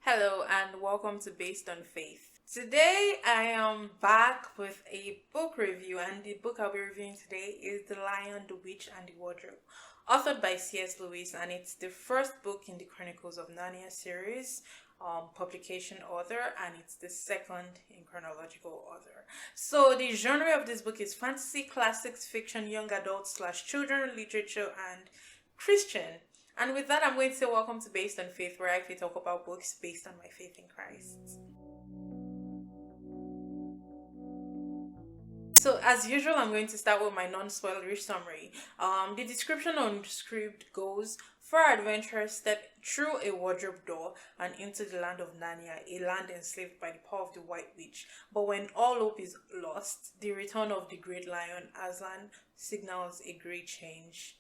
Hello and welcome to Based on Faith. Today I am back with a book review, and the book I'll be reviewing today is The Lion, the Witch and the Wardrobe, authored by C.S. Lewis, and it's the first book in the Chronicles of Narnia series, publication order, and it's the second in chronological order. So the genre of this book is fantasy, classics, fiction, young adult / children literature, and Christian. And with that, I'm going to say welcome to Based on Faith, where I talk about books based on my faith in Christ. So as usual, I'm going to start with my non-spoilery summary. The description on the script goes: four adventurers step through a wardrobe door and into the land of Narnia, a land enslaved by the power of the White Witch. But when all hope is lost, the return of the great lion Aslan signals a great change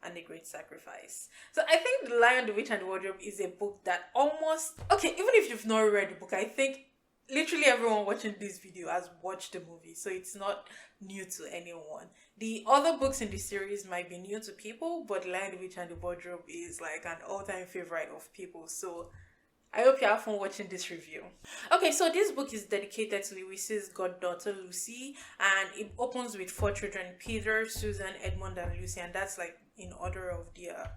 and a great sacrifice. So I think The Lion, the Witch and the Wardrobe is a book that even if you've not read the book, I think literally everyone watching this video has watched the movie, so it's not new to anyone. The other books in the series might be new to people, but The Lion, the Witch and the Wardrobe is like an all-time favorite of people, so I hope you have fun watching this review. Okay, so this book is dedicated to Lewis's goddaughter Lucy, and it opens with four children: Peter, Susan, Edmund, and Lucy, and that's like in order of their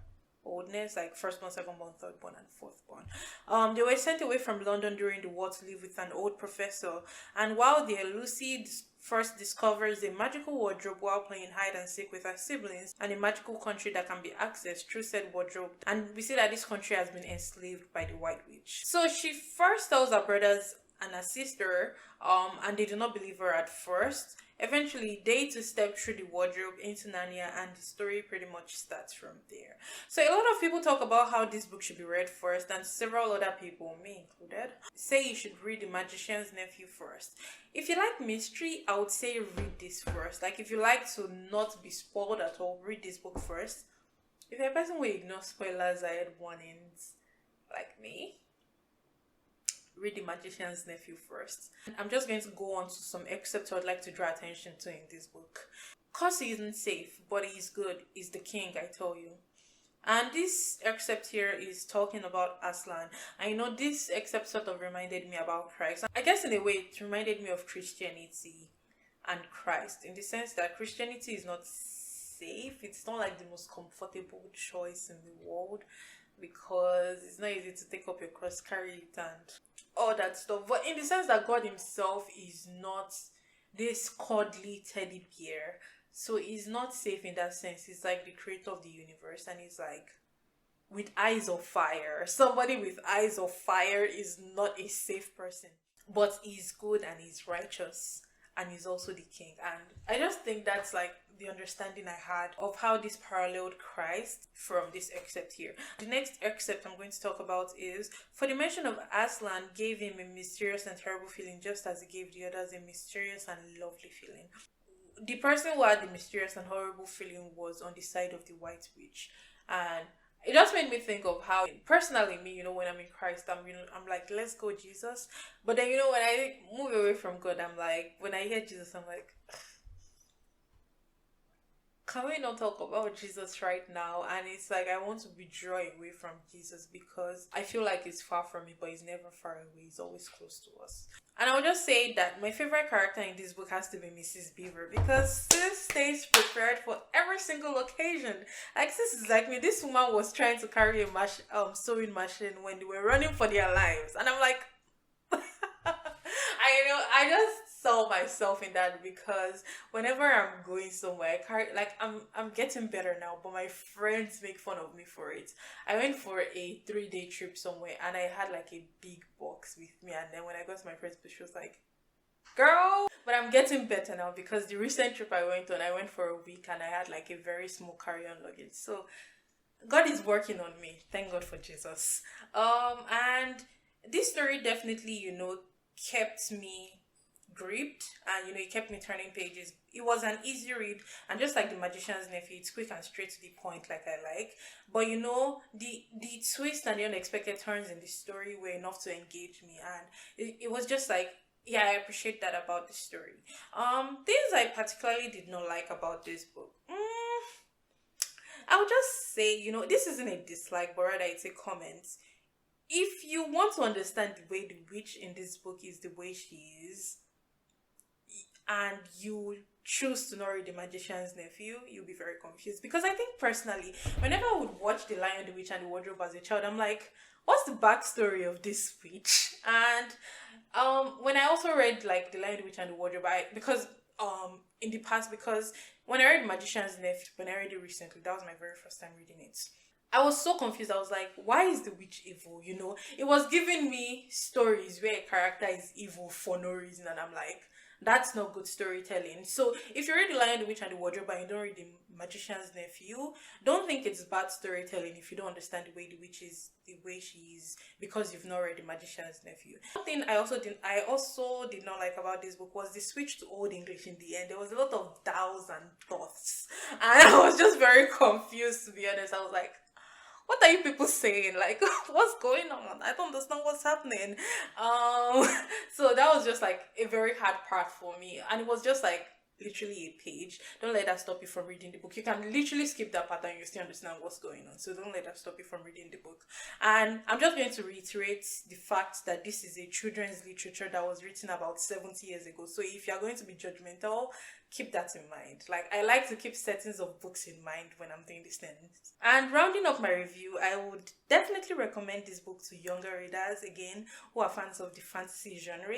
oldness, like firstborn, secondborn, thirdborn, and fourthborn. They were sent away from London during the war to live with an old professor, and while there, Lucy first discovers a magical wardrobe while playing hide and seek with her siblings, and a magical country that can be accessed through said wardrobe. And we see that this country has been enslaved by the White Witch. So she first tells her brothers and her sister, and they do not believe her at first. Eventually, they too step through the wardrobe into Narnia, and the story pretty much starts from there. So a lot of people talk about how this book should be read first, and several other people, me included, say you should read The Magician's Nephew first. If you like mystery, I would say read this first. Like, if you like to not be spoiled at all, read this book first. If you're a person who ignores spoilers, ahead warnings, like me, read The Magician's Nephew first. I'm just going to go on to some excerpts I'd like to draw attention to in this book. Cause he isn't safe, but he's good. He's the king, I tell you. And this excerpt here is talking about Aslan. I know this excerpt sort of reminded me about Christ. I guess in a way it reminded me of Christianity and Christ, in the sense that Christianity is not safe. It's not like the most comfortable choice in the world, because it's not easy to take up your cross, carry it, and all that stuff. But in the sense that God himself is not this cuddly teddy bear, so he's not safe in that sense. He's like the creator of the universe, and he's like with eyes of fire. Somebody with eyes of fire is not a safe person, but he's good and he's righteous, and he's also the king. And I just think that's like the understanding I had of how this paralleled Christ from this excerpt here. The next excerpt I'm going to talk about is: for the mention of Aslan gave him a mysterious and terrible feeling, just as it gave the others a mysterious and lovely feeling. The person who had the mysterious and horrible feeling was on the side of the White Witch, and it just made me think of how, personally, me, when I'm in Christ, I'm like, let's go, Jesus. But then, when I move away from God, I'm like, when I hear Jesus, I'm like, can we not talk about Jesus right now? And it's like, I want to withdraw away from Jesus because I feel like he's far from me, but he's never far away. He's always close to us. And I would just say that my favorite character in this book has to be Mrs. Beaver, because sis stays prepared for every single occasion. Like, sis is like me. This woman was trying to carry a sewing machine when they were running for their lives. And I'm like, I just saw myself in that, because whenever I'm going somewhere, I'm getting better now, but my friends make fun of me for it. I went for a 3-day trip somewhere, and I had like a big box with me, and then when I got to my friend's place, she was like, girl. But I'm getting better now, because the recent trip I went on, I went for a week, and I had like a very small carry-on luggage. So God is working on me. Thank God for Jesus. And this story definitely, kept me gripped, and it kept me turning pages. It was an easy read, and just like The Magician's Nephew, it's quick and straight to the point, like I like. But the twist and the unexpected turns in the story were enough to engage me, and it was just like, yeah, I appreciate that about the story. Things I particularly did not like about this book, I would just say, this isn't a dislike, but rather it's a comment. if you want to understand the way the witch in this book is the way she is, and you choose to not read The Magician's Nephew, you'll be very confused. Because I think personally, whenever I would watch The Lion, the Witch, and the Wardrobe as a child, I'm like, what's the backstory of this witch? And when I also read like The Lion, the Witch, and the Wardrobe, because in the past, because when I read Magician's Nephew, when I read it recently, that was my very first time reading it. I was so confused. I was like, why is the witch evil? You know, it was giving me stories where a character is evil for no reason, and I'm like, that's not good storytelling. So if you read The Lion, the Witch, and the Wardrobe and you don't read The Magician's Nephew, don't think it's bad storytelling if you don't understand the way the witch is, the way she is, because you've not read The Magician's Nephew. One thing I also did not like about this book was the switch to Old English in the end. There was a lot of thous and doths, and I was just very confused, to be honest. I was like, what are you people saying? Like, what's going on? I don't understand what's happening. Um, so that was just like a very hard part for me, and it was just like literally a page. Don't let that stop you from reading the book. You can literally skip that part and you still understand what's going on. So don't let that stop you from reading the book. And I'm just going to reiterate the fact that this is a children's literature that was written about 70 years ago. So if you're going to be judgmental, keep that in mind. Like, I like to keep settings of books in mind when I'm doing these things. And rounding up my review, I would definitely recommend this book to younger readers, again, who are fans of the fantasy genre,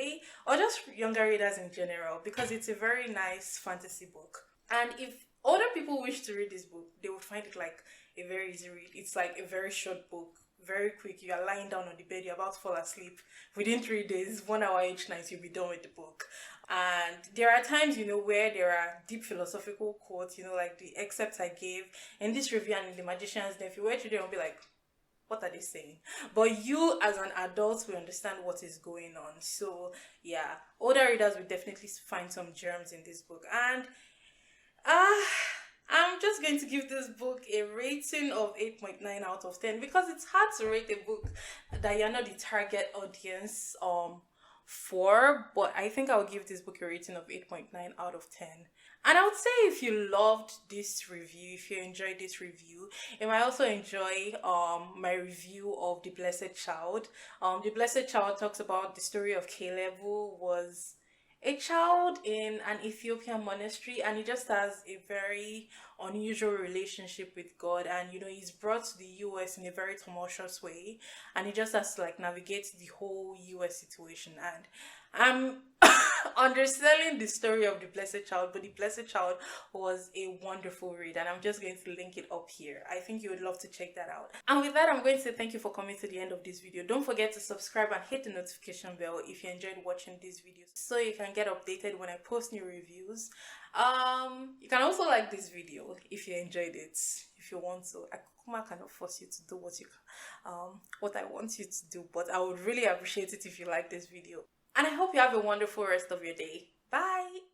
or just younger readers in general, because it's a very nice fantasy book. And if older people wish to read this book, they would find it like a very easy read. It's like a very short book, very quick. You are lying down on the bed, you're about to fall asleep. Within 3 days, 1 hour each night, you'll be done with the book. And there are times, you know, where there are deep philosophical quotes, you know, like the excerpts I gave in this review and in The Magician's Nephew, where children will be like, what are they saying? But you as an adult will understand what is going on. So yeah, older readers will definitely find some germs in this book. And I'm just going to give this book a rating of 8.9 out of 10, because it's hard to rate a book that you're not the target audience for, but I think I'll give this book a rating of 8.9 out of 10. And I would say if you loved this review, if you enjoyed this review, you might also enjoy my review of The Blessed Child. The Blessed Child talks about the story of Caleb, who was a child in an Ethiopian monastery, and he just has a very unusual relationship with God. And you know, he's brought to the US in a very tumultuous way, and he just has to like navigate the whole US situation. And I'm underselling the story of The Blessed Child, but The Blessed Child was a wonderful read, and I'm just going to link it up here. I think you would love to check that out. And with that, I'm going to say thank you for coming to the end of this video. Don't forget to subscribe and hit the notification bell if you enjoyed watching these videos, so you can get updated when I post new reviews. You can also like this video if you enjoyed it, if you want to. I cannot force you to do what I want you to do, but I would really appreciate it if you like this video. And I hope you have a wonderful rest of your day. Bye!